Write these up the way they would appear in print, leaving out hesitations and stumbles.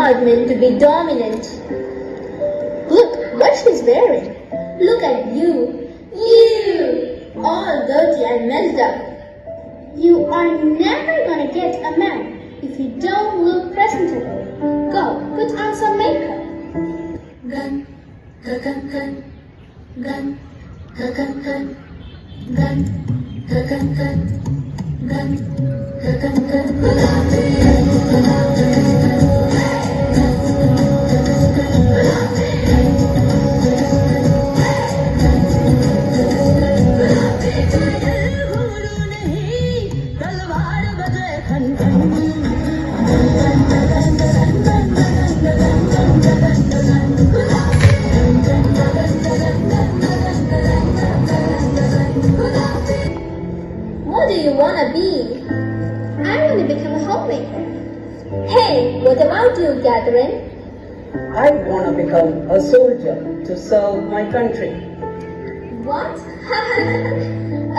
not meant to be dominant. Look what she's wearing. Look at you. You! All dirty and messed up. You are never gonna get a man if you don't look presentable. Go, put on some makeup. Gun, gun, gun, gun, gun, gun, gun, gun, gun, gun, gun, gun, What do you want to be? I want to become a homemaker. Hey, what about you, Catherine? I want to become a soldier to serve my country. What?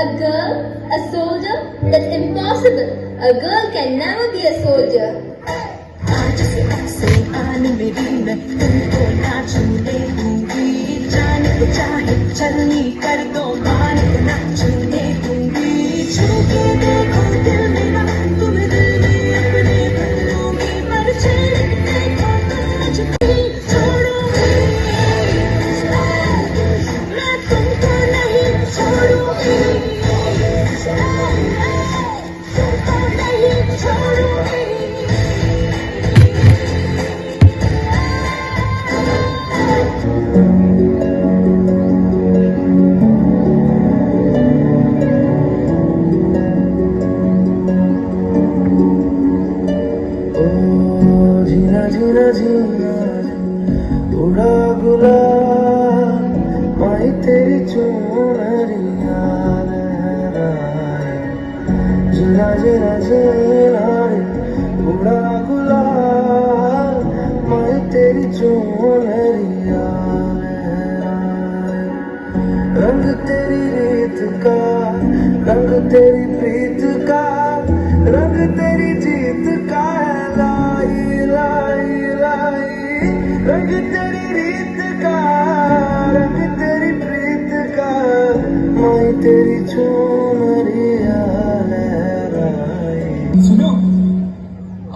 A girl? A soldier? That's impossible. A girl can never be a soldier. आज से ऐसे आन मेरी मैं तुमको ना छूने दूंगी जान को चाहे चलनी कर दो मान को ना छूने दूंगी छू के देखो दिल मेरा तुम्हें दिल में अपने भर लूंगी पर छेड़ के देखो तुम मुझे छोड़ूंगी मैं तुमको नहीं छोड़ूंगी तुमको नहीं छोड़ूंगी जीना जीना उड़ा गुलाल माही तेरी चुनरिया जीना जीना जीना उड़ा गुलाल माही तेरी चुनरिया रंग तेरी रीत का रंग तेरी प्रीत का रंग तेरी जीत का लाई लाई लाई रंग तेरी रीत का रंग तेरी प्रीत का मैं तेरी चुनरिया लहराई। सुनो,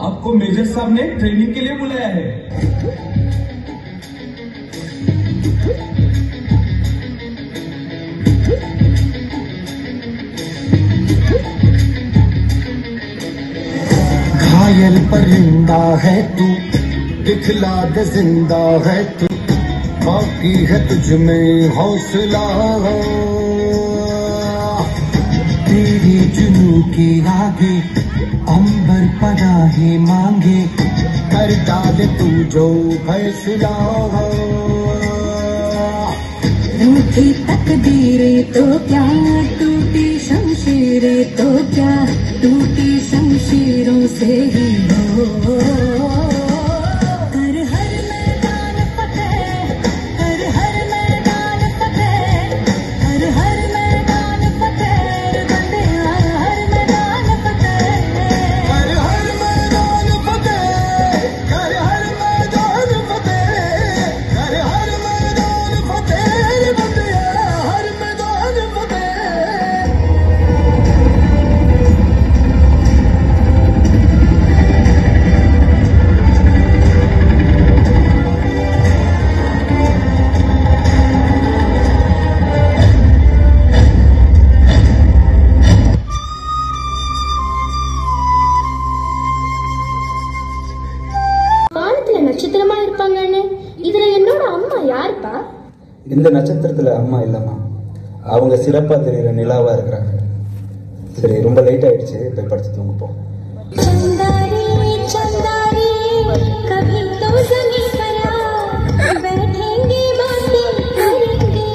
आपको मेजर साहब ने ट्रेनिंग के लिए बुलाया है। घायल परिंदा है तू दिखला दे जिंदा है तू बाकी है तुझ में हौसला तेरी जुनू के आगे अंबर पनाहे मांगे कर डाल तू जो फैसला रूठी तकदीरें तो क्या टूटी शमशीरें तो क्या टूटी शमशीरों से ही हो कर हर मैदान फतेह कर हर मैदान फतेह कर हर मैदान फतेह बंदे हर मैदान फतेह कर हर मैदान फतेह कर हर मैदान फतेह कर हर मैदान फतेह बंदे हर मैदान फतेह। வானத்துல நட்சத்திரமா இருப்பாங்கன்னு இதுல என்னோட அம்மா யாருப்பா? இந்த நட்சத்திரத்துல அம்மா இல்லம்மா, அவங்க சிறப்பா தெரியுற நிலாவா இருக்கிறாங்க. சரி, ரொம்ப லேட் ஆயிடுச்சு, போய் படுத்து தூங்குப்போம். चंदारी चंदारी कभी तो जमी परा बैठेंगे बातें करेंगे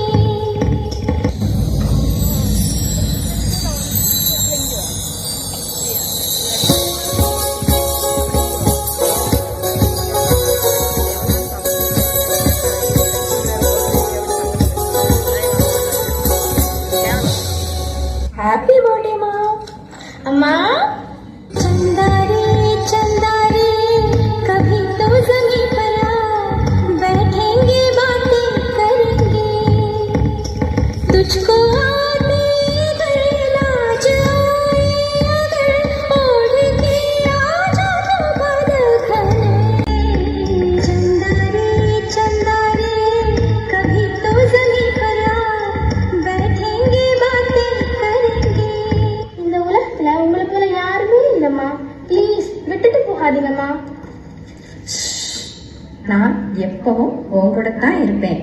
हैप्पी बर्थडे माँ। अम्मा चंदारी चंदारी कभी तो जमी எப்பவும் உன் கூட தான் இருப்பேன்.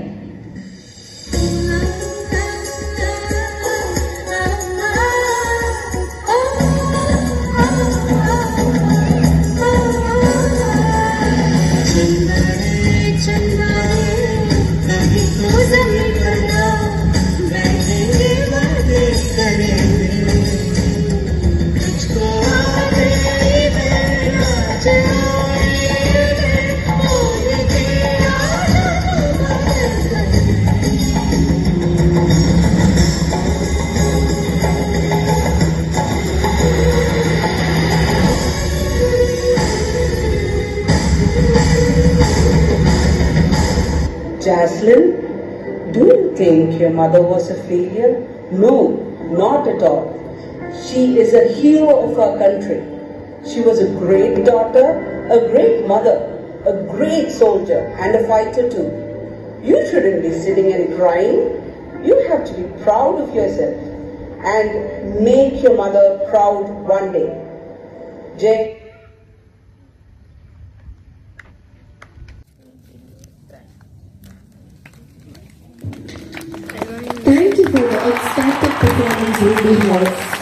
Jaslyn, do you think your mother was a failure? No, not at all. She is a hero of our country. She was a great daughter, a great mother, a great soldier, and a fighter too. You shouldn't be sitting and crying. You have to be proud of yourself and make your mother proud one day. Jay. Thank you for the ecstatic performance, Ruby House.